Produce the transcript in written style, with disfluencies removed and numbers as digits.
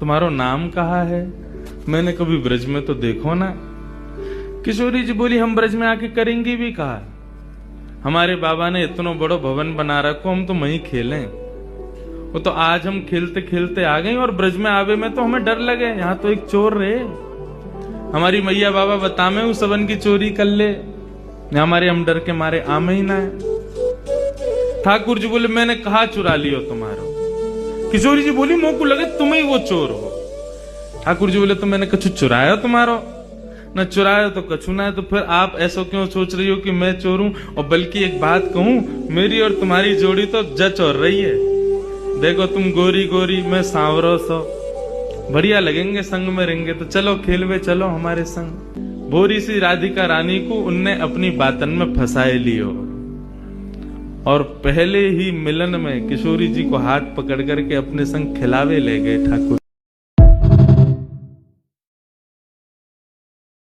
तुम्हारो नाम कहा है? मैंने कभी ब्रज में तो देखो ना। किशोरी जी बोली, हम ब्रज में आके करेंगे भी कहा? हमारे बाबा ने इतना बड़ो भवन बना रखो, हम तो वहीं खेलें। वो तो आज हम खेलते खेलते आ गए और ब्रज में आवे में तो हमें डर लगे, यहाँ तो एक चोर रहे। हमारी मैया बाबा बतामे उस सबन की चोरी कर ले, हमारे हम डर के मारे आमे ही ना है। ठाकुर जी बोले, मैंने कहा चुरा लियो तुम्हारो। किशोरी जी बोली, मोको लगे तुम ही वो चोर हो। ठाकुर जी बोले, तो मैंने कछु चुराया तुम्हारो? न चुराया तो कछु ना है, तो फिर आप ऐसा क्यों सोच रही हो कि मैं चोर हूं? और बल्कि एक बात कहूं, मेरी और तुम्हारी जोड़ी तो जच और रही है। देखो तुम गोरी गोरी, मैं सांवरो सो, बढ़िया लगेंगे संग में रहेंगे। तो चलो खेलवे चलो हमारे संग। भोरी सी राधिका रानी को उनने अपनी बातन में फंसाए लियो और पहले ही मिलन में किशोरी जी को हाथ पकड़ करके अपने संग खिलावे ले गए ठाकुर।